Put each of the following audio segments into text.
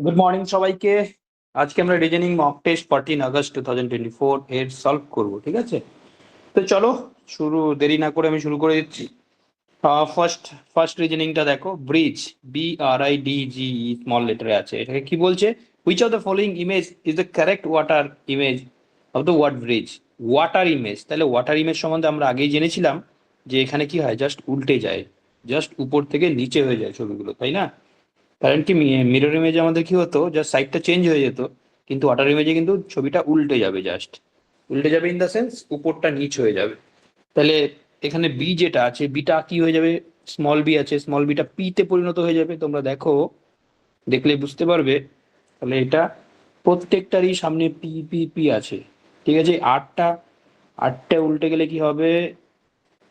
Good morning সবাইকে। আজকে আমরা রিজনিং মক টেস্ট 14 আগস্ট 2024 এর সলভ করব, ঠিক আছে? তো চলো শুরু, দেরি না করে আমি শুরু করে দিচ্ছি। ফার্স্ট ফার্স্ট রিজনিংটা দেখো, ব্রিজ, BRIDG স্মল লেটারে আছে। এটাকে কি বলছে? Which of the following image is the correct water image of the word bridge. Water image, তাহলে ওয়াটার ইমেজ সম্বন্ধে আমরা আগেই জেনেছিলাম যে এখানে কি হয়, জাস্ট উল্টে যায়, জাস্ট উপর থেকে নিচে হয়ে যায় ছবিগুলো, তাই না? কারণ কি, মিরর ইমেজে আমাদের কি হতো, জাস্ট সাইডটা চেঞ্জ হয়ে যেত, কিন্তু ওয়াটার ইমেজে কিন্তু ছবিটা উল্টে যাবে, জাস্ট উল্টে যাবে ইন দ্য সেন্স উপরটা নিচ হয়ে যাবে। তাহলে এখানে বি যেটা আছে, বিটা কি হয়ে যাবে, স্মল বি আছে, স্মল বিটা পি তে পরিণত হয়ে যাবে। তোমরা দেখো, দেখলে বুঝতে পারবে। তাহলে এটা প্রত্যেকটারই সামনে পি পি পি আছে, ঠিক আছে? আটটা, আটটা উল্টে গেলে কি হবে,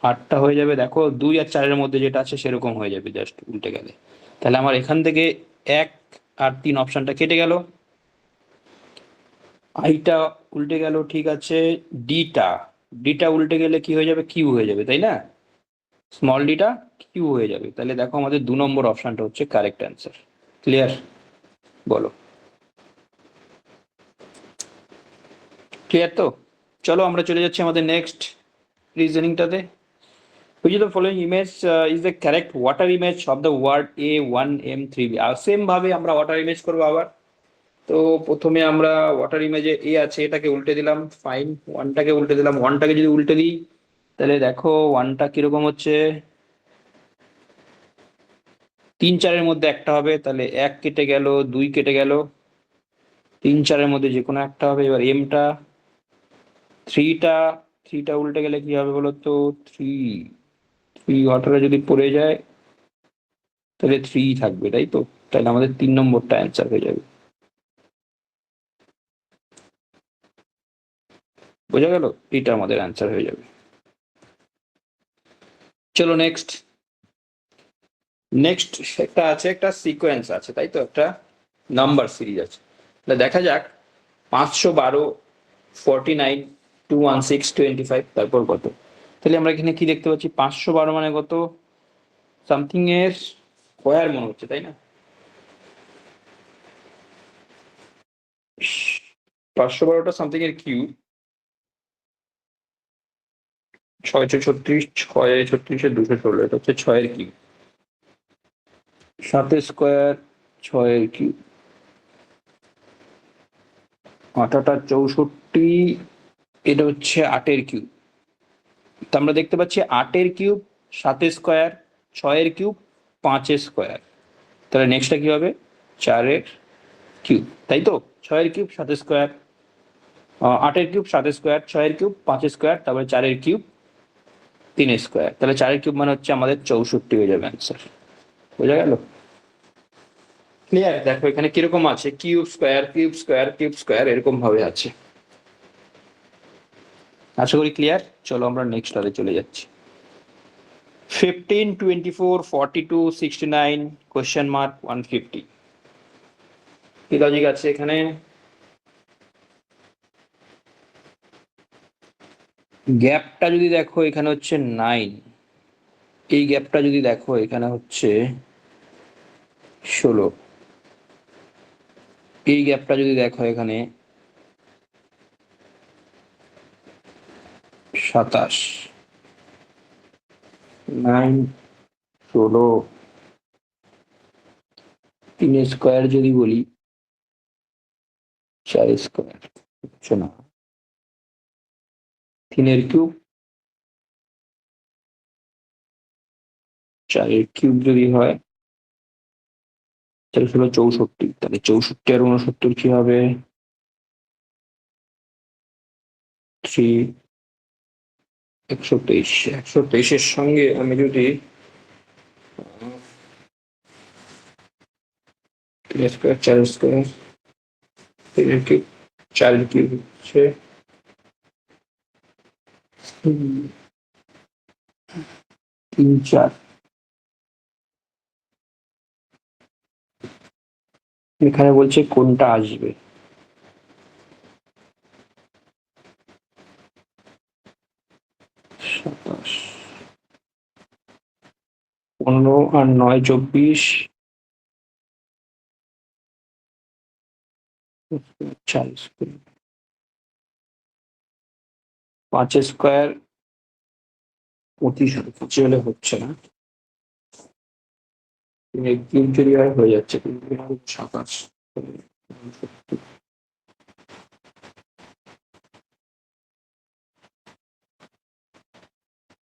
আটটা হয়ে যাবে, দেখো 2 আর 4-এর মধ্যে যেটা আছে সেরকম হয়ে যাবে জাস্ট উল্টে গেলে। তাহলে আমার এখান থেকে 1 আর 3 অপশনটা কেটে গেল, আইটা উল্টে গেল, ঠিক আছে। ডিটা, ডিটা উল্টে গেলে কি হয়ে যাবে, কিউ হয়ে যাবে, তাই না? স্মল ডিটা কিউ হয়ে যাবে। তাহলে দেখো আমাদের 2 নম্বর অপশনটা হচ্ছে কারেক্ট অ্যান্সার। ক্লিয়ার? বলো, ক্লিয়ার তো? চলো আমরা চলে যাচ্ছি আমাদের next রিজনিংটাতে। Which of the following image is the correct water image of the word A1M3B? আর সেম ভাবে আমরা ওয়াটার ইমেজ করবো আবার। তো প্রথমে আমরা ওয়াটার ইমেজে এ আছে, এটাকে উল্টে দিলাম, ফাইন। ওয়ানটাকে উল্টে দিলাম, ওয়ানটাকে যদি উল্টে দিই তাহলে দেখো ওয়ানটা কিরকম হচ্ছে, 3-4-এর মধ্যে একটা হবে, তাহলে 1 কেটে গেল, 2 কেটে গেল, 3-4-এর মধ্যে যে কোনো একটা হবে। এবার এমটা, থ্রিটা, থ্রিটা উল্টে গেলে কি হবে বলো তো, থ্রি, থ্রি ওয়াটারে যদি পড়ে যায় তাহলে থ্রি থাকবে, তাই তো? তাহলে আমাদের 3 নম্বরটা অ্যান্সার হয়ে যাবে। বোঝা গেল? এটা আমাদের অ্যান্সার হয়ে যাবে। চলো নেক্সট। নেক্সট একটা আছে, একটা সিকোয়েন্স আছে, তাই তো? একটা নাম্বার সিরিজ আছে। তাহলে দেখা যাক, 512, 49, 216, 25, তারপর কত। তাহলে আমরা এখানে কি দেখতে পাচ্ছি, 512 মানে কত, সামথিং এর স্কোয়ার মনে হচ্ছে, তাই না? 512টা সামথিং এর কিউব, 636, 6 36 216, এটা হচ্ছে 6-এর কিউব। 7-এর স্কোয়ার, 6-এর কিউব, 8-8 64, এটা হচ্ছে 8-এর কিউব। তো আমরা দেখতে পাচ্ছি 8-এর কিউব, 7-এর স্কোয়ার, 6-এর কিউব, 5-এর স্কোয়ার। তাহলে নেক্সটটা কি হবে, 4-এর কিউব, তাই তো? 6-এর কিউব, 7-এর স্কোয়ার, 8-এর কিউব, 7-এর স্কোয়ার, 6-এর কিউব, 5-এর স্কোয়ার, তারপরে 4-এর কিউব, 3-এর স্কোয়ার। তাহলে 4-এর কিউব মানে হচ্ছে আমাদের 64 হয়ে যাবে অ্যান্সার। বোঝা গেল? ক্লিয়ার? দেখো এখানে কিরকম আছে, cube square, cube square, cube square, এরকম ভাবে আছে। আশা করি ক্লিয়ার। চলো আমরা নেক্সট আরে চলে যাচ্ছি। 15, 24, 42, 69, কোয়েশ্চেন মার্ক 150। কি লজিক আছে এখানে? গ্যাপটা যদি দেখো এখানে হচ্ছে 9, এই গ্যাপটা যদি দেখো এখানে হচ্ছে 16, এই গ্যাপটা যদি দেখো এখানে 27, 9, 16, 3 স্কোয়ার যদি বলি, 4 স্কোয়ার হচ্ছে না, 3-এর কিউব, 4-এর কিউব যদি হয় তাহলে হলো 64। তাহলে 64 আর 69 কি হবে, 3, 123। 123-এর সঙ্গে আমি যদি 3 স্কোয়ার, 4 স্কোয়ার, 3-এর কিউব, 4-এর কিউব হচ্ছে 3, 4, এখানে বলছে কোনটা আসবে। 27, 15 আর 9 24, 5 স্কোয়ার 25 কিছু হলে হচ্ছে না, 3 যদি হয় হয়ে যাচ্ছে, 27।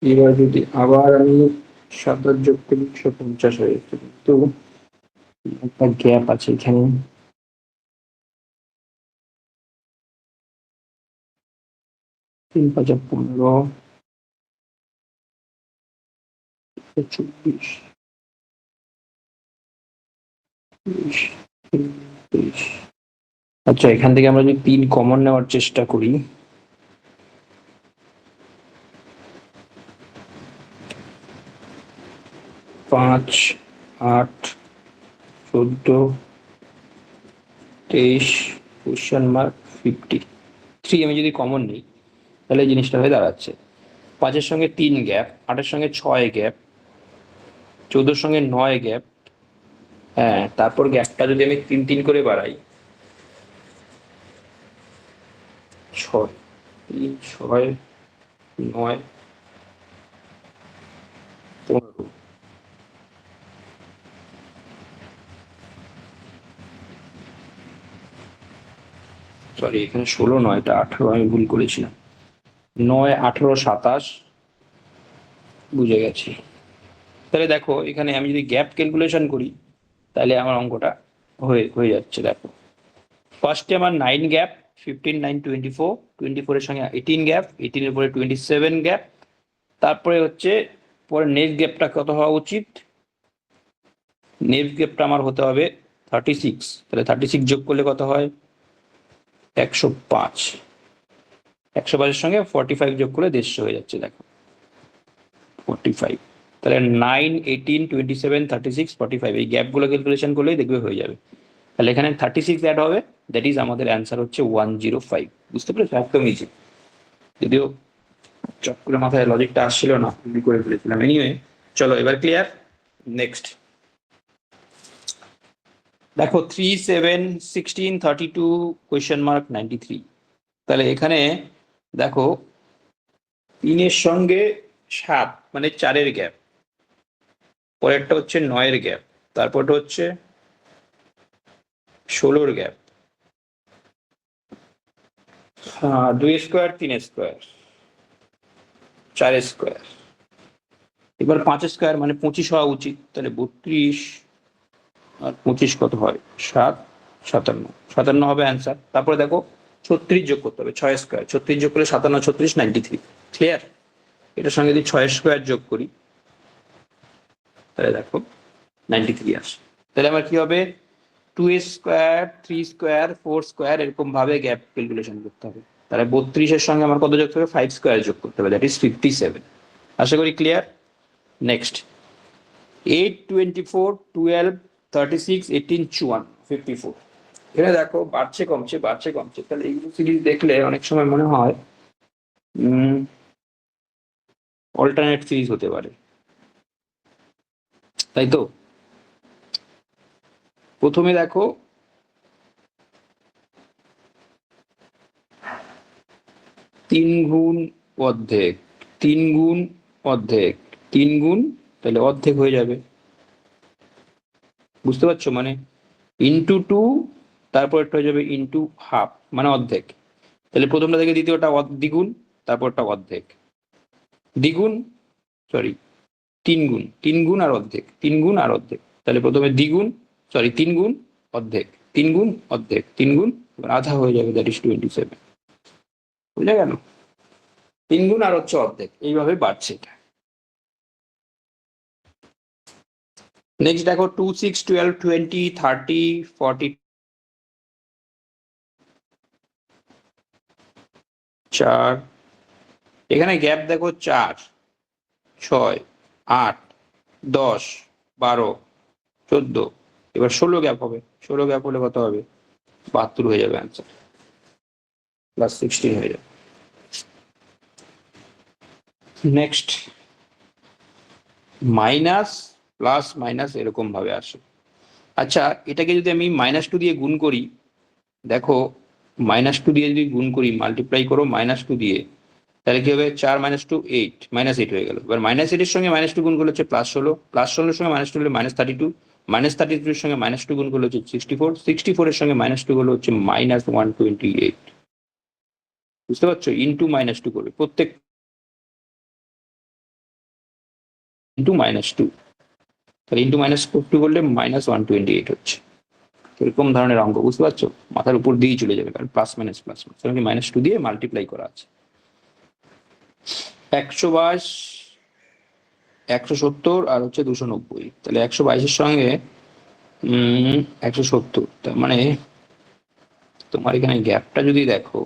এবার যদি আবার আমি 27 যোগ করি 150 হয়ে যাচ্ছে, কিন্তু একটা গ্যাপ আছে এখানে। 3 5 15, 24, 23, 23। আচ্ছা, এখান থেকে আমরা যদি 3 কমন নেওয়ার চেষ্টা করি, 5 8 14 23 কোশ্চেন মার্ক 50, 3 আমি যদি কমন নিই তাহলে এই জিনিসটা হয়ে দাঁড়াচ্ছে 5-এর সঙ্গে 3 গ্যাপ, 8-এর সঙ্গে 6 গ্যাপ, 14-এর সঙ্গে 9 গ্যাপ। হ্যাঁ, তারপর গ্যাপটা যদি আমি 3 3 করে বাড়াই, 6 3 6 9 15, সরি এখানে 16 নয়, এটা 18, আমি ভুল করেছিলাম। 9 18 27, বুঝে গেছি। তাহলে দেখো এখানে আমি যদি গ্যাপ ক্যালকুলেশন করি তাহলে আমার অঙ্কটা হয়ে হয়ে যাচ্ছে। দেখো ফার্স্টে আমার 9 গ্যাপ, 15 9 24, 24-এর সঙ্গে 18 গ্যাপ, 18-এর পরে 27 গ্যাপ, তারপরে হচ্ছে পরে নেক্সট গ্যাপটা কত হওয়া উচিত, নেক্সট গ্যাপটা আমার হতে হবে 36। তাহলে 36 যোগ করলে কত হয়, 105। 105-এর সঙ্গে 45 যোগ করলে 150 হয়ে যাচ্ছে। দেখো 45, তাহলে 9 18 27 36 45, এই গ্যাপগুলো ক্যালকুলেশন করলেই দেখবে হয়ে যাবে। তাহলে এখানে 36 অ্যাড হবে, দ্যাট ইজ আমাদের অ্যান্সার হচ্ছে 105। বুঝতে পেরেছো? একদম ইজি, যদিও চট করে মাথায় লজিকটা আসছিল না, ভুল করে ফেলেছিলাম। এনিওয়ে চলো এবার ক্লিয়ার। নেক্সট দেখো 3 7 16 32 কোয়েশ্চেন মার্ক 93। তাহলে এখানে দেখো 3-এর সঙ্গে 7 মানে 4-এর গ্যাপ, পরেরটা হচ্ছে 9-এর গ্যাপ, তারপরটা হচ্ছে 16-র গ্যাপ, 2 স্কোয়ার 3 স্কোয়ার 4 স্কোয়ার, এবার 5 স্কোয়ার মানে 25 হওয়া উচিত। তাহলে 32 আর 25 কত হয়, 7 57, 57 হবে অ্যান্সার। তারপরে দেখো 36 যোগ করতে হবে, 6 স্কোয়ার, 36 যোগ করলে 57 36 93। ক্লিয়ার? এটার সঙ্গে যদি 6 স্কোয়ার যোগ করি তাহলে দেখো 93 আসে। তাহলে আমার কি হবে, 2 স্কোয়ার 3 স্কোয়ার 4 স্কোয়ার এরকম ভাবে গ্যাপ ক্যালকুলেশন করতে হবে। তাহলে 32-এর সঙ্গে আমার কত যোগ হবে, 5 স্কোয়ার যোগ করতে হবে, দ্যাট ইজ 57। আশা করি ক্লিয়ার। নেক্সট 8 24 12 36 18 54 54। এখানে দেখো বাড়ছে কমছে বাড়ছে কমছে, তাহলে এইগুলো সিরিজ দেখলে অনেক সময় মনে হয় অল্টারনেট সিরিজ হতে পারে, তাই তো? প্রথমে দেখো 3 গুণ অর্ধেক, 3 গুণ অর্ধেক, 3 গুণ, তাহলে অর্ধেক হয়ে যাবে। বুঝতে পারছো? মানে ইন্টু 2, তারপর একটা হয়ে যাবে ইন্টু হাফ, মানে অর্ধেক। তাহলে প্রথমটা থেকে দ্বিতীয়টা দ্বিগুণ, তারপরটা অর্ধেক, দ্বিগুণ, সরি 3 গুণ, 3 গুণ আর অর্ধেক, 3 গুণ আর অর্ধেক। তাহলে প্রথমে দ্বিগুণ, সরি 3 গুণ অর্ধেক, 3 গুণ অর্ধেক, 3 গুণ, আধা হয়ে যাবে, দ্যাট ইজ 27। বুঝা গেল? 3 গুণ আর হচ্ছে অর্ধেক, এইভাবে বাড়ছে এটা। নেক্সট দেখো 2 6 12 20 30 40, 4, এখানে গ্যাপ দেখো 4 6 8 10 12 14, এবার 16 গ্যাপ হবে, 16 গ্যাপ হলে কত হবে, 72 হয়ে যাবে অ্যান্সার, প্লাস 16 হয়ে যাবে। নেক্সট মাইনাস প্লাস মাইনাস এরকম ভাবে আসে। আচ্ছা, এটাকে যদি আমি -2 দিয়ে গুণ করি দেখো -2 দিয়ে যদি গুণ করি, মাল্টিপ্লাই করো -2 দিয়ে, তাহলে কি হবে? 4 - 2 8, -8 হয়ে গেল। এবার -8 এর সঙ্গে -2 গুণ করলে হচ্ছে +16, +16 এর সঙ্গে -2 হলে -32, -32 এর সঙ্গে -2 গুণ করলে হচ্ছে 64, 64 এর সঙ্গে -2 গুলো হচ্ছে -128। বুঝতে পারছো? ইন্টু -2 করবে প্রত্যেক, ইন্টু -2, তাহলে ইন্টু -2 করলে -128 হচ্ছে। এরকম ধরনের অঙ্ক, বুঝতে পারছো? মাথার উপর দিয়েই চলে যাবে, কারণ প্লাস মাইনাস প্লাস মাইনাস, -2 দিয়ে মাল্টিপ্লাই করা আছে। 122, 170 আর হচ্ছে 290, তাহলে 122-এর সঙ্গে 170, তার মানে তোমার এখানে গ্যাপটা যদি দেখো,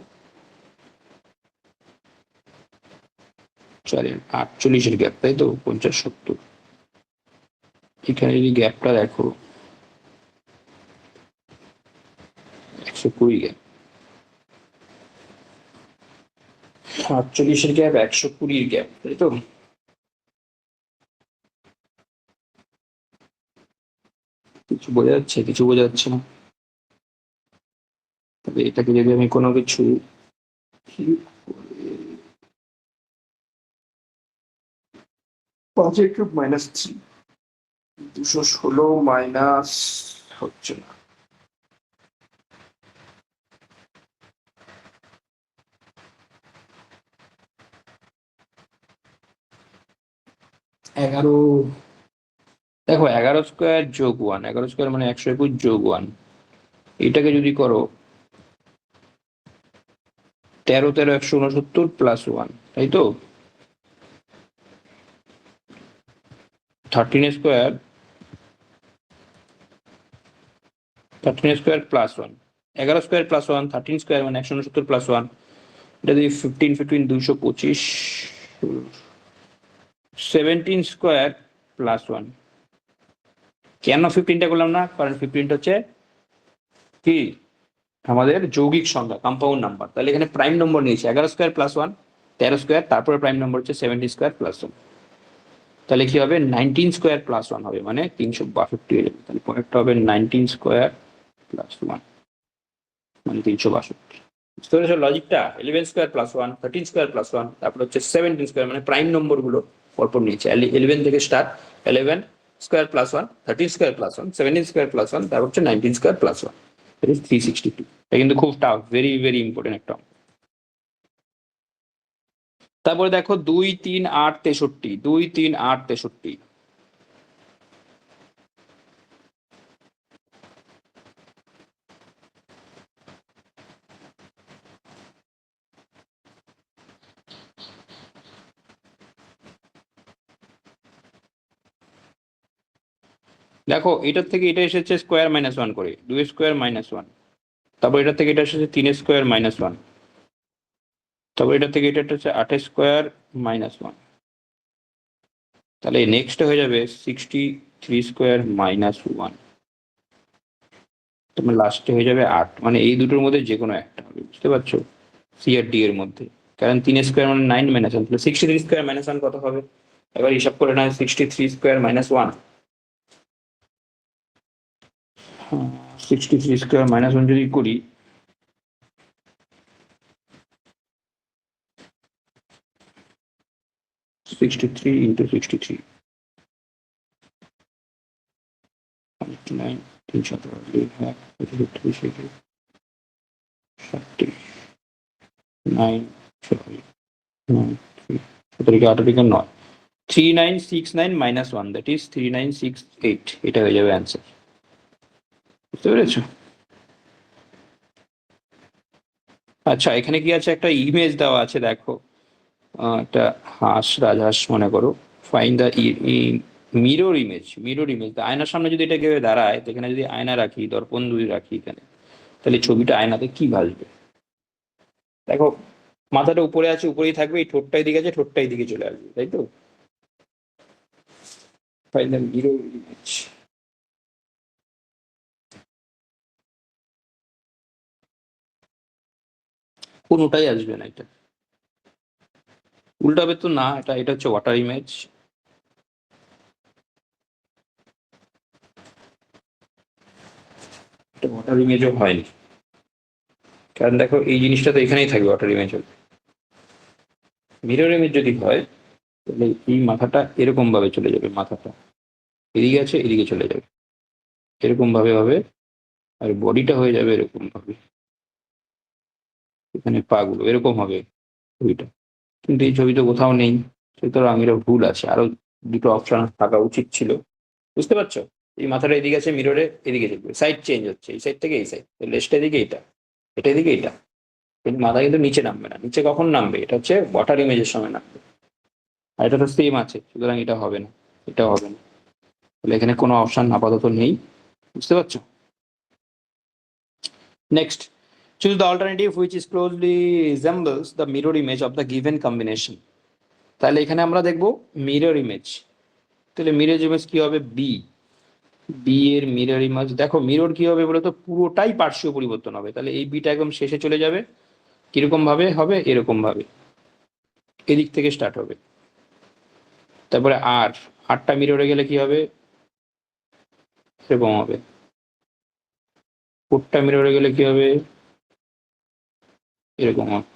চলেন 48-এর গ্যাপ, তাই তো? 50 70, এখানে যদি গ্যাপটা দেখো 120 গ্যাপ, 48-এর গ্যাপ 120-র গ্যাপ, তাই তো? কিছু বোঝা যাচ্ছে? কিছু বোঝা যাচ্ছে না? তবে এটাকে যদি আমি কোনো কিছু 5 - 3, 216 মাইনাস, হচ্ছে না, 11, দেখো 11 স্কোয়ার যোগ 1, 11 স্কোয়ার মানে 121 যোগ 1, এটাকে যদি করো 13 13 169 প্লাস 1, তাই তো? 13 square, 13 square plus 1, 11 square plus 1, 13 square মানে 169 প্লাস 1, এটা যদি 15 15 225, 17 স্কোয়ার প্লাস 1। কেন 15টা করলাম না? কারণ 15টা হচ্ছে কি আমাদের যৌগিক সংখ্যা, কম্পাউন্ড নাম্বার, তাহলে এখানে প্রাইম নম্বর নিয়েছে 11 স্কোয়ার প্লাস 1, 13 স্কোয়ার, তারপরে প্রাইম নম্বর হচ্ছে 17 স্কোয়ার প্লাস 1, তাহলে কি হবে? 19 স্কোয়ার প্লাস 1 হবে, মানে 362 হয়ে যাবে। তাহলে পরেরটা হবে 19 স্কোয়ার প্লাস 1, মানে 362। বুঝতে পেরেছো লজিকটা? 11 স্কোয়ার প্লাস 1, 13 স্কোয়ার প্লাস 1, তারপর হচ্ছে 17 স্কোয়ার, মানে প্রাইম নম্বর গুলো পরপর নিয়েছে। 11 থেকে start, 11 square plus 1, 13 square plus 1, 17 square plus 1, তারপর হচ্ছে 19 স্কোয়ার প্লাস 1, 362। এটা কিন্তু খুব টাফ, ভেরি ভেরি ইম্পর্টেন্ট একটা অঙ্ক। তারপরে দেখো 2 3 8 63, 2 3 8 63, দেখো এটার থেকে এটা এসেছে স্কোয়ার -1 করে, 2 স্কোয়ার -1, তারপর এটা থেকে এটা এসেছে 3 স্কোয়ার -1, তারপর এটা থেকে এটা হচ্ছে 8 স্কোয়ার -1, তাহলে নেক্সট হয়ে যাবে 63 স্কোয়ার -1, তোমার লাস্টে হয়ে যাবে 8, মানে এই দুটোর মধ্যে যে কোনো একটা হবে, বুঝতে পারছো? সি আর ডি এর মধ্যে, কারণ 3 স্কোয়ার মানে 9 - 1, তাহলে 63 স্কোয়ার -1 কত হবে? এবার হিসাব করে নেয়, 63 স্কোয়ার -1, 63 স্কোয়ার -1 যদি করি, 63 ইন্টু 63, 9, 9, 9, 3969 -1, দ্যাট ইজ 3968, এটা হয়ে যাবে অ্যান্সার। বুঝতে পেরেছো? আচ্ছা, এখানে কি আছে? একটা ইমেজ দেওয়া আছে, দেখো একটা হাঁস, রাজহাঁস মনে করো। Fine the mirror image, mirror image, আয়নার সামনে যদি এটা কেউ দাঁড়ায়, তো এখানে যদি আয়না রাখি, দর্পণ যদি রাখি এখানে, তাহলে ছবিটা আয়নাতে কি ভাসবে? দেখো মাথাটা উপরে আছে, উপরেই থাকবে, এই ঠোঁটটাই দিকে আছে, ঠোঁটটাই দিকে চলে আসবে, তাই তো? ফাইন দ্য মিরর ইমেজ, কোনোটাই আসবে না, এটা উল্টাবে তো না, এটা এটা হচ্ছে ওয়াটার ইমেজ, এটা ওয়াটার ইমেজও হয়নি। কারণ দেখো এই জিনিসটা তো এখানেই থাকবে ওয়াটার ইমেজ হলে। মিরর ইমেজ যদি হয় তাহলে এই মাথাটা এরকম ভাবে চলে যাবে, মাথাটা এদিকে আছে এদিকে চলে যাবে, এরকম ভাবে হবে। আর বডিটা হয়ে যাবে এরকম ভাবে, এখানে পা গুলো এরকম হবে ছবিটা। কিন্তু এই ছবি তো কোথাও নেই, সুতরাং এটা ভুল আছে, আরো দুটো অপশন থাকা উচিত ছিল। বুঝতে পারছো? এই মাথাটা এদিকে আছে, মিররে এদিকে চলবে, সাইড চেঞ্জ হচ্ছে, এই সাইড থেকে এই সাইড, লেজটা এদিকে এটা, এটা এদিকে এটা। কিন্তু মাথা কিন্তু নিচে নামবে না, নিচে কখন নামবে? এটা হচ্ছে ওয়াটার ইমেজের সময় নামবে। আর এটা তো সেম আছে, সুতরাং এটা হবে না, এটাও হবে না। তাহলে এখানে কোনো অপশন আপাতত নেই। বুঝতে পারছো? Next, choose the alternative which is closely resembles the mirror image of the given combination. তাহলে এখানে আমরা দেখব মিরর ইমেজ। তাহলে মিরর ইমেজ কি হবে? বি, বি এর মিরর ইমেজ দেখো, মিরর কি হবে বলো তো, পুরোটাই পার্শ্বীয় পরিবর্তন হবে। তাহলে এই বিটা একদম শেষে চলে যাবে, কিরকম ভাবে হবে? এরকম ভাবে, এদিক থেকে স্টার্ট হবে। তারপরে আর, আরটা মিররে গেলে কি হবে? এরকম হবে। ফোরটা মিররে গেলে কি হবে? এরকম হবে।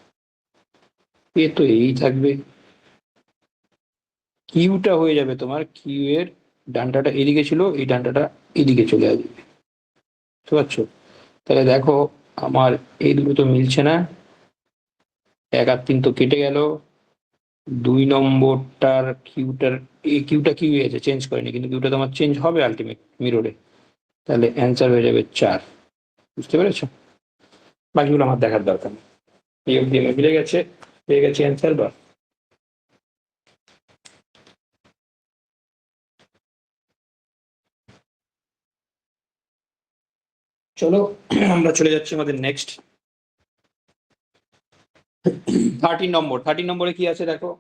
এ তো এই থাকবে। কিউটা হয়ে যাবে তোমার, কিউ এর ডানটাটা এদিকে ছিল, এই ডানটাটা এদিকে চলে আসবে। বুঝতে পারছো? তাহলে দেখো আমার এই দুটো তো মিলছে না, এক আর তিন তো কেটে গেল। দুই নম্বরটার কিউটার, এই কিউটা কিউ আছে, চেঞ্জ করেনি, কিন্তু কিউটা তোমার চেঞ্জ হবে আলটিমেট মিররে। তাহলে অ্যান্সার হয়ে যাবে 4। বুঝতে পেরেছো? বাকিগুলো আমার দেখার দরকার নেই, এই অব্দি আমার মিলে গেছে, পেয়ে গেছি অ্যান্সার। বা চলো আমরা চলে যাচ্ছি আমাদের নেক্সট 13 নম্বর। 13 নম্বরে কি আছে দেখো,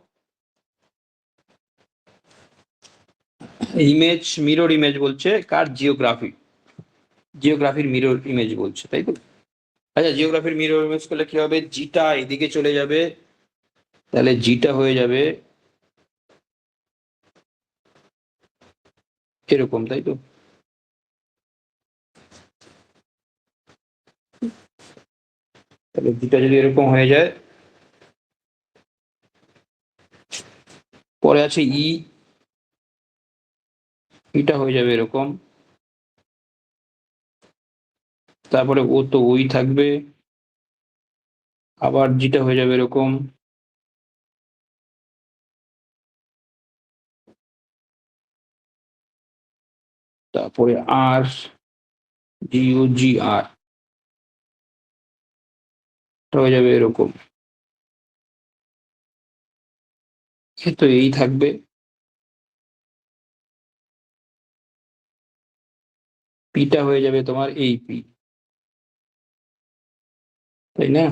ইমেজ, মিরর ইমেজ বলছে কার? জিওগ্রাফি, জিওগ্রাফির মিরর ইমেজ বলছে, তাই তো? আচ্ছা, জিওগ্রাফির মিরর ইমেজ করলে কি হবে? জিটা এদিকে চলে যাবে, তাহলে জিটা হয়ে যাবে এরকম, তাই তো? তাহলে জিটা যদি এরকম হয়ে যায়, পরে আছে ই, ইটা হয়ে যাবে এরকম, তারপরে ও তো ওই থাকবে, আবার জিটা হয়ে যাবে এরকম, তারপরে আর, জিও জি আর হয়ে যাবে এরকম। এ তো এই থাকবে, পিটা হয়ে যাবে তোমার এই পি, তাই না?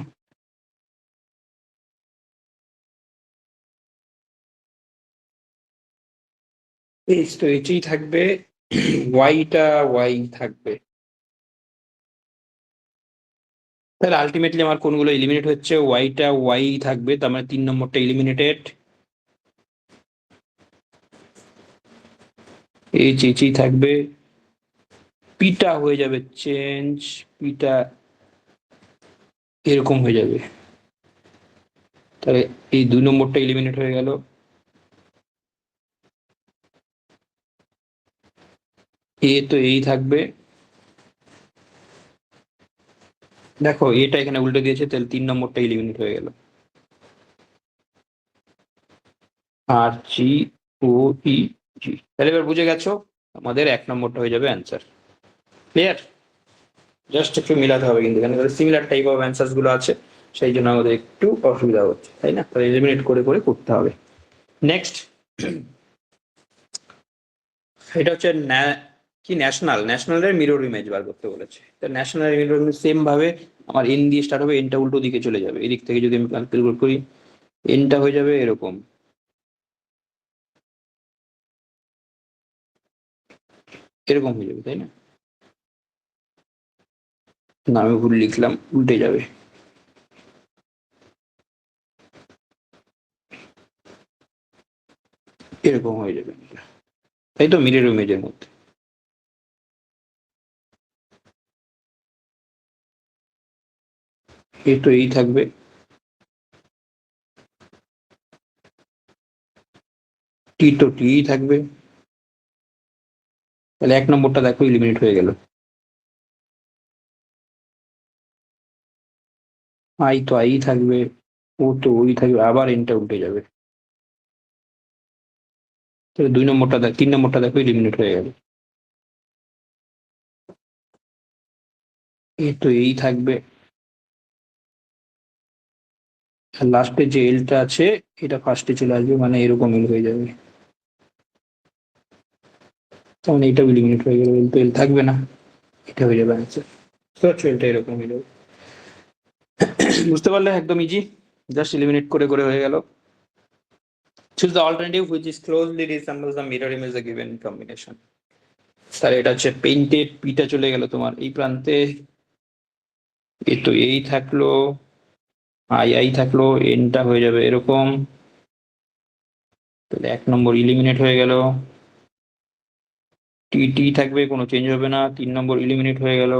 এই তো এটাই থাকবে, ওয়াইটা ওয়াই থাকবে। তাহলে আলটিমেটলি আমার কোনগুলো এলিমিনেট হচ্ছে? ওয়াইটা ওয়াই থাকবে, তার মানে 3 নম্বরটা এলিমিনেটেড। এইচ এইচই থাকবে, পিটা হয়ে যাবে চেঞ্জ, পিটা এরকম হয়ে যাবে। তাহলে এই 2 নম্বরটা এলিমিনেট হয়ে গেল। এ তো এই থাকবে, দেখো এটা এখানে উল্টে দিয়েছে, তাহলে 3 নম্বরটা এলিমিনেট হয়ে গেল। আর জি ও ই জি, তাহলে এবার বুঝে গেছো, আমাদের 1 নম্বরটা হয়ে যাবে অ্যান্সার। ক্লিয়ার? জাস্ট একটু মিলাতে হবে, কিন্তু এখানে সিমিলার টাইপ অফ অ্যান্সার গুলো আছে, সেই জন্য আমাদের একটু অসুবিধা হচ্ছে, তাই না? তাহলে এলিমিনেট করে করে করতে হবে। নেক্সট, এটা হচ্ছে কি, ন্যাশনাল, ন্যাশনালের মিরর ইমেজ বার করতে বলেছে। তো ন্যাশনাল মিরর ইমেজ সেম ভাবে আমার এন দিয়ে স্টার্ট হবে, এনটা উল্টো দিকে চলে যাবে, এদিক থেকে যদি আমি ক্যালকুলেট করি, এনটা হয়ে যাবে এরকম, এরকম হয়ে যাবে, তাই না? না আমি ভুল লিখলাম, উল্টে যাবে, এরকম হয়ে যাবে, তাই তো? মিরর ইমেজের মধ্যে এ তো এই থাকবে, টি তো টি থাকবে, তাহলে 1 নম্বরটা দেখো ইলিমিনেট হয়ে গেল। আই তো আই থাকবে, ও তো ওই থাকবে, আবার এনটা উল্টে যাবে, তাহলে 2 নম্বরটা 3 নম্বরটা দেখো ইলিমিনেট হয়ে গেল। এ তো এই থাকবে, আর লাস্টে যে এলটা আছে এটা ফার্স্টে চলে আসবে, মানে এরকম এল হয়ে যাবে, তখন এইটা ইলিমিনেট হয়ে গেল, এল তো এল থাকবে না, এটা হয়ে যাবে অ্যান্সার। তো এলটা এরকম হয়ে যাবে। বুঝতে পারলে? একদম ইজি, জাস্ট এলিমিনেট করে করে হয়ে গেল। Choose the alternative which is closely resembles the mirror image the given combination. তাহলে এটা হচ্ছে পেইন্টেড, পিটা চলে গেল তোমার এই প্রান্তে, এ তো এই থাকলো, আই আই থাকলো, এনটা হয়ে যাবে এরকম, তাহলে 1 নম্বর ইলিমিনেট হয়ে গেল, টি টি থাকবে, কোনো চেঞ্জ হবে না, 3 নম্বর ইলিমিনেট হয়ে গেল,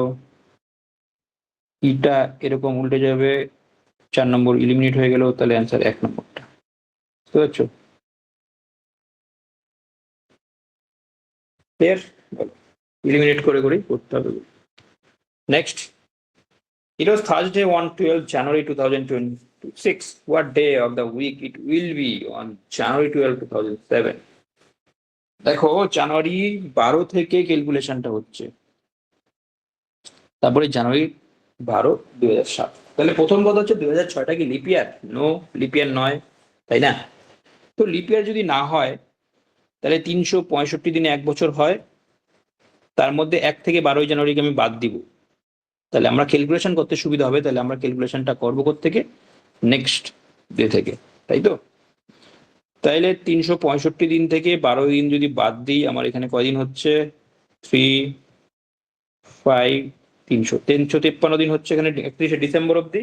ইটা এরকম উল্টে যাবে, 4 নম্বর ইলিমিনেট হয়ে গেল, তাহলে অ্যান্সার 1 নম্বরটা। বুঝতে পারছো? ক্লিয়ার? ইলিমিনেট করে করেই করতে হবে। Next, it was Thursday on 12th January 2026. What day of the week it will be on January 12, 2007? দেখো জানুয়ারি 12 থেকে ক্যালকুলেশনটা হচ্ছে, তারপরে জানুয়ারি 12 2007, তাহলে প্রথম কথা হচ্ছে 2006টা কি লিপিয়ার? নো, লিপিয়ার নয়, তাই না? তো লিপিয়ার যদি না হয় তাহলে 365 দিনে 1 বছর হয়, তার মধ্যে 1 থেকে 12ই জানুয়ারিকে আমি বাদ দিব, তাহলে আমরা ক্যালকুলেশন করতে সুবিধা হবে, তাহলে আমরা ক্যালকুলেশনটা করবো থেকে নেক্সট ডে থেকে, তাই তো? তাইলে 365 দিন থেকে 12 দিন যদি বাদ দিই, আমার এখানে কয়দিন হচ্ছে? 3, 5, 353 দিন হচ্ছে এখানে 31শে ডিসেম্বর অব্দি,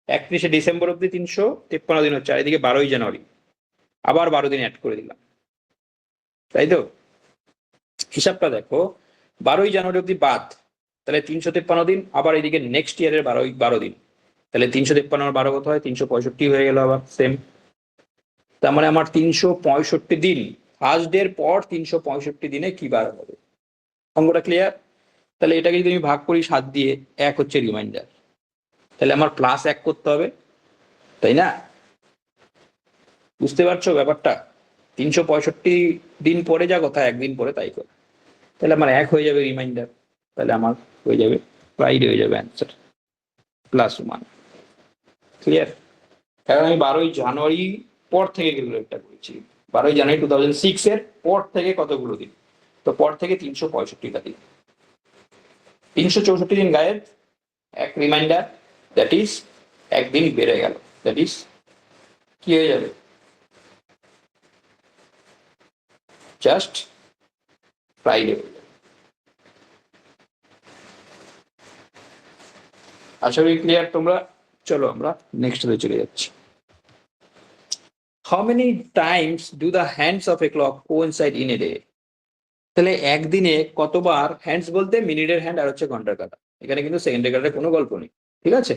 31শে ডিসেম্বর অব্দি 353 দিন হচ্ছে, আর এদিকে 12ই জানুয়ারি, আবার 12 দিন অ্যাড করে দিলাম, তাই তো? হিসাবটা দেখো, 12ই জানুয়ারি অব্দি বাদ, তাহলে 353 দিন, আবার এদিকে নেক্সট ইয়ারের 12 দিন, তাহলে 353 আর 12 কত হয়? 365 হয়ে গেল, আবার সেম। তার মানে আমার 365 দিন, ফার্স্ট ডে এর পর 365 দিনে কি বার হবে? অঙ্কটা ক্লিয়ার? তাহলে এটাকে যদি আমি ভাগ করি 7 দিয়ে, 1 হচ্ছে রিমাইন্ডার, তাহলে আমার +1 করতে হবে, তাই না? বুঝতে পারছো ব্যাপারটা? 365 দিন পরে যা কথা, একদিন পরে তাই কথা, তাহলে আমার 1 হয়ে যাবে রিমাইন্ডার, তাহলে আমার হয়ে যাবে ফ্রাইডে, হয়ে যাবে অ্যান্সার, +1। ক্লিয়ার? কারণ আমি 12ই জানুয়ারি পর থেকে ক্যালকুলেটটা করেছি, 12ই জানুয়ারি 2006 এর পর থেকে কতগুলো দিন, তো পর থেকে 365টা দিন, 364 দিন গায়েব, 1 রিমাইন্ডার, দ্যাট ইজ একদিন বেড়ে গেল, দ্যাট ইজ কি হয়ে যাবে? জাস্ট ফ্রাইডে হয়ে যাবে। আশা করি ক্লিয়ার তোমরা। চলো আমরা নেক্সট চলে যাচ্ছি। How many Times do the hands of A clock coincide in a day? তাহলে একদিনে কতবার, হ্যান্ডস বলতে মিনিটের হ্যান্ড আর হচ্ছে ঘন্টার কাঁটা, এখানে কিন্তু সেকেন্ডের কাঁটার কোনো গল্প নেই, ঠিক আছে?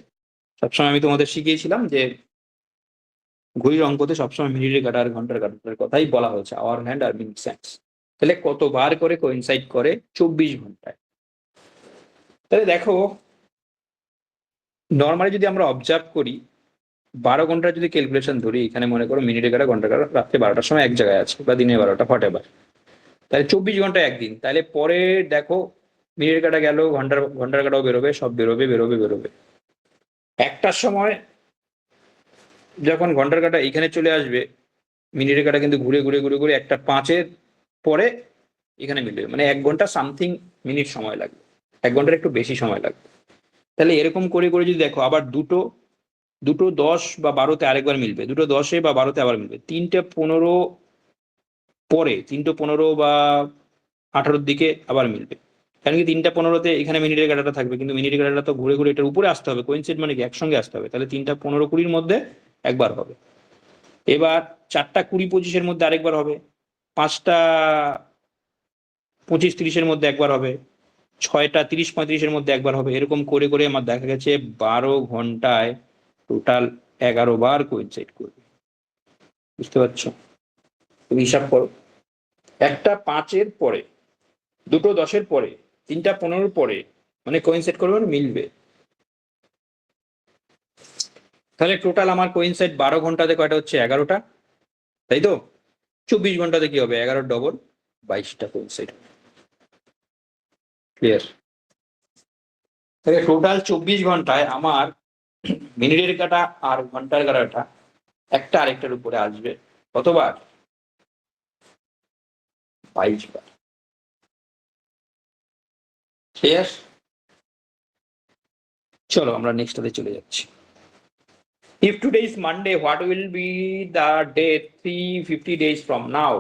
সবসময় আমি তোমাদের শিখিয়েছিলাম যে ঘড়ির অঙ্কতে সবসময় মিনিটের কাঁটা আর ঘন্টার কাঁটার কথাই বলা হয়েছে, our hand R minute hands. তাহলে কতবার করে কোইনসাইড করে? 24 ঘন্টায়। তাহলে দেখো, নর্মালি যদি আমরা অবজার্ভ করি, 12 ঘন্টার যদি ক্যালকুলেশন ধরি, এখানে মনে করো মিনিটের কাঁটা ঘন্টার কাঁটা রাত্রে 12টার সময় এক জায়গায় আছে, বা দিনে 12টা, হোয়াট এভার, তাহলে 24 ঘন্টা একদিন, তাহলে পরে দেখো মিনিটের কাঁটা গেল, ঘন্টার কাঁটাও বেরোবে, সব বেরোবে বেরোবে বেরোবে, একটার সময় যখন ঘন্টার কাঁটা এখানে চলে আসবে, মিনিটের কাঁটা কিন্তু ঘুরে ঘুরে ঘুরে ঘুরে 1:05 পরে এখানে মিলবে, মানে 1 ঘন্টা সামথিং মিনিট সময় লাগবে, 1 ঘন্টার একটু বেশি সময় লাগবে। তাহলে এরকম করে করে যদি দেখো, আবার দুটো দুটো 10 বা 12তে আরেকবার মিলবে, দুটো 10-এ বা 12তে আবার মিলবে, 3টে 15 পরে, 3টে 15 বা 18-র দিকে আবার মিলবে, কারণ কি 3টা 15-তে এখানে মিনিটের কাঁটাটা থাকবে, কিন্তু মিনিটের কাঁটাটা তো ঘুরে ঘুরে এটার উপরে আসতে হবে, কোইনসাইড মানে কি একসঙ্গে আসতে হবে, তাহলে 3টা 15 20-র মধ্যে একবার হবে, এবার 4টা 20-25-এর মধ্যে আরেকবার হবে, 5টা 25-30-এর মধ্যে একবার হবে, 6টা 30-35-এর মধ্যে একবার হবে, এরকম করে করে আমার দেখা গেছে 12 ঘন্টায় টোটাল 11 বার কোইনসাইড করবে। বুঝতে পারছো? তুমি হিসাব করো, একটা 5-এর পরে, দুটো 10-এর পরে, তিনটা 15-এর পরে, মানে কোইনসাইড করবে মানে মিলবে। তাহলে টোটাল আমার কোইনসাইড 12 ঘন্টাতে কয়টা হচ্ছে? 11টা, তাই তো? 24 ঘন্টাতে কি হবে? 11 ডবল 22টা কোইনসাইড। ক্লিয়ার? তাহলে টোটাল 24 ঘন্টায় আমার মিনিটের কাটা আর ঘন্টার কাটাটা একটা আরেকটার উপরে আসবে কতবার? 22 বার। ক্লিয়ার? চলো আমরা নেক্সটটাতে চলে যাচ্ছি। If today is Monday, what will be the date 350 days from now?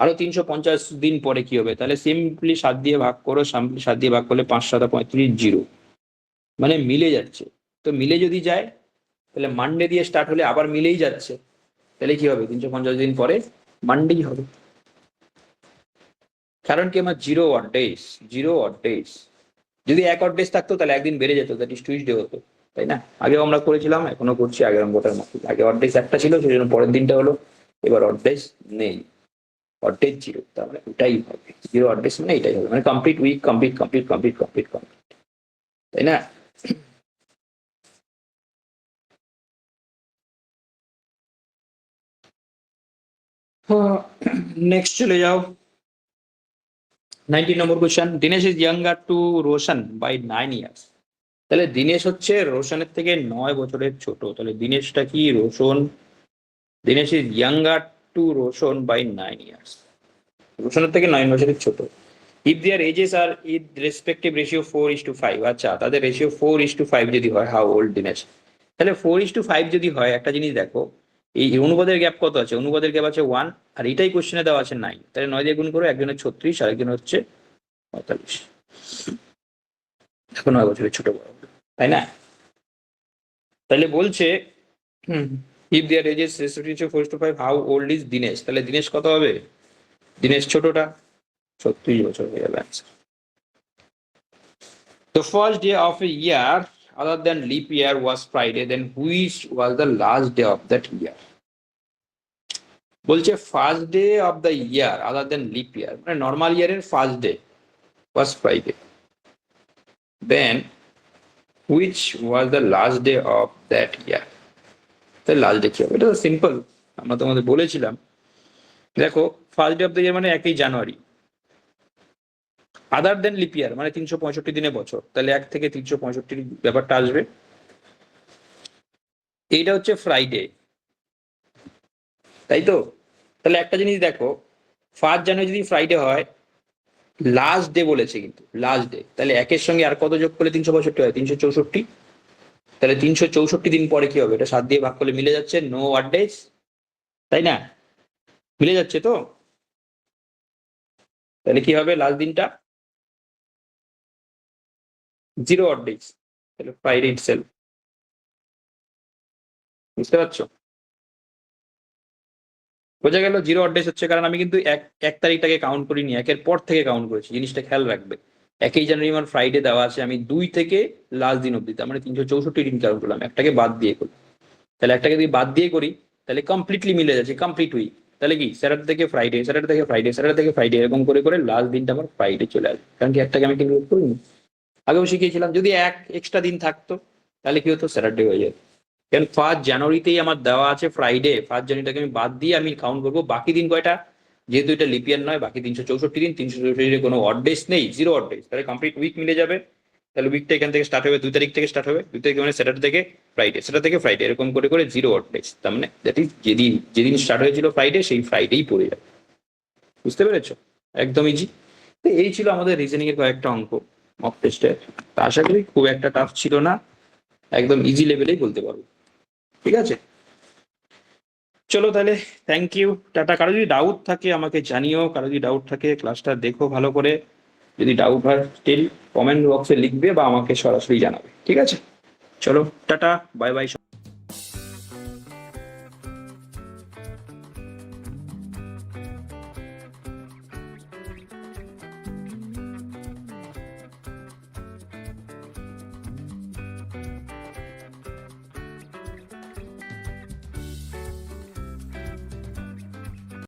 আরো 350 দিন পরে কি হবে? তাহলে সিম্পলি 7 দিয়ে ভাগ করো, সিম্পলি 7 দিয়ে ভাগ করলে 5 7 35 জিরো, মানে মিলে যাচ্ছে। তো মিলে যদি যায় তাহলে মানডে দিয়ে স্টার্ট হলে আবার মিলেই যাচ্ছে, তাহলে কি হবে? 350 দিন পরে মানডেই হবে। কারণ কি আমার zero odd days, zero odd days. যদি এক অড ডেজ থাকতো তাহলে একদিন বেড়ে যেত, দ্যাট ইজ টুইসডে হতো, তাই না? আগেও আমরা করেছিলাম, এখনো করছি আগের অঙ্কটার মতো। আগে অড ডেজ একটা ছিল, সেই জন্য পরের দিনটা হলো। এবার অড ডেজ নেই, অড ডেজ জিরো, তার মানে ওটাই হবে জিরো অড ডেজ, মানে এটাই হবে, মানে complete week, complete complete complete complete complete, তাই না? নেক্সট চলে যাও, 19 number question. Dinesh is younger to Roshan by 9 years. তাহলে দিনেশ হচ্ছে রোশনের থেকে 9 বছরের ছোট। তাহলে দিনেশটা কি? Roshan. Dinesh is younger to Roshan by 9 years. রোশনের থেকে 9 বছরের ছোট। If their ages are in respective ratio 4:5, আচ্ছা তাদের রেশিও 4:5 যদি হয়, হাউ ওল্ড দিনেশ? তাহলে 4:5 যদি হয়, একটা জিনিস দেখো, এই অনুপাদের গ্যাপ কত আছে? অনুপাদের গ্যাপ আছে 1, আর এটাই কোশ্চেনে দেওয়া আছে 9। তাহলে 9 দিয়ে গুণ করো, একজনের 36 আর একজন হচ্ছে 45। এখন 9 বছরের ছোট বড়, তাই না? তাহলে বলছে if their ages respective 4:5, how old is Dinesh? তাহলে দিনেশ কত হবে? দিনেশ ছোটটা 36 বছর হয়ে যাবে answer. The first day of a year other than leap year was Friday, then which was the last day of that year? বলছে first day of the year other than leap year, মানে normal ইয়ারের first day was Friday, then which was the last day of that year? তাহলে last day কি হবে? এটা তো simple, আমরা তোমাদের বলেছিলাম। দেখো, ফার্স্ট ডে অফ দ্য ইয়ার মানে 1 জানুয়ারি, আদার দেন লিপ ইয়ার মানে 365 দিনে বছর, তাহলে 1 থেকে 365 ব্যাপারটা আসবে। এইটা হচ্ছে ফ্রাইডে, তাই তো? তাহলে একটা জিনিস দেখো, 1 জানুয়ারি যদি ফ্রাইডে হয়, লাস্ট ডে বলেছে কিন্তু, লাস্ট ডে, তাহলে 1-এর সঙ্গে আর কত যোগ করলে 365 হয়? 364। তাহলে 364 দিন পরে কি হবে? এটা 7 দিয়ে ভাগ করলে মিলে যাচ্ছে, নো অড ডেজ, তাই না? মিলে যাচ্ছে তো? তাহলে কি হবে লাস্ট দিনটা? জিরো অড ডেজ, তাহলে ফ্রাইডে ইটসেলফ। বুঝতে পারছো? বোঝা গেল জিরো অড ডেজ হচ্ছে, কারণ আমি কিন্তু এক তারিখটাকে কাউন্ট করিনি, 1-এর পর থেকে কাউন্ট করেছি, জিনিসটা খেয়াল রাখবে। 1 জানুয়ারি আমার ফ্রাইডে দেওয়া আছে, আমি 2 থেকে লাস্ট দিন অব্দি, তার মানে 364 দিন কাউন্ট করলাম, একটাকে বাদ দিয়ে করি। তাহলে একটাকে যদি বাদ দিয়ে করি তাহলে কমপ্লিটলি মিলে যাচ্ছে, কমপ্লিট উইক। তাহলে কি স্যাটারডে থেকে ফ্রাইডে, স্যাটারডে থেকে ফ্রাইডে, স্যাটারডে থেকে ফ্রাইডে, এরকম করে করে লাস্ট দিনটা আমার ফ্রাইডে চলে আসবে, কারণ কি একটাকে আমি কিন্তু করিনি। আগেও শিখিয়েছিলাম, যদি এক এক্সট্রা দিন থাকতো তাহলে কি হতো? স্যাটারডে হয়ে যেত। কারণ 1 জানুয়ারিতেই আমার দেওয়া আছে ফ্রাইডে, 1 জানুয়ারিটাকে আমি বাদ দিয়ে আমি কাউন্ট করবো বাকি দিন কয়টা, যেহেতু এটা লিপিয়ার নয়, বাকি 364 দিন, 364 কোনো অড ডেজ নেই, জিরো অড ডেজ, তাহলে কমপ্লিট উইক মিলে যাবে। তাহলে উইকটা এখান থেকে স্টার্ট হবে, 2 তারিখ থেকে স্টার্ট হবে, 2 তারিখ মানে স্যাটারডে থেকে ফ্রাইডে, স্যাটারডে থেকে ফ্রাইডে, এরকম করে করে জিরো অড ডেজ, তার মানে দ্যাট ইজ যেদিন যেদিন স্টার্ট হয়েছিল ফ্রাইডে, সেই ফ্রাইডেই পড়ে যাবে। বুঝতে পেরেছো? একদম ইজি। তো এই ছিল আমাদের রিজনিং এর কয়েকটা অঙ্ক মক টেস্টে। তা আশা করি খুব একটা টাফ ছিল না, একদম ইজি লেভেলেই বলতে পারবো। ঠিক আছে, চলো তাহলে, থ্যাংক ইউ, টাটা। কারো যদি ডাউট থাকে আমাকে জানিও, কারো যদি ডাউট থাকে ক্লাসটা দেখো ভালো করে, যদি ডাউট হয় স্টিল কমেন্ট বক্সে লিখবে বা আমাকে সরাসরি জানাবে। ঠিক আছে, চলো টাটা, বাই বাই।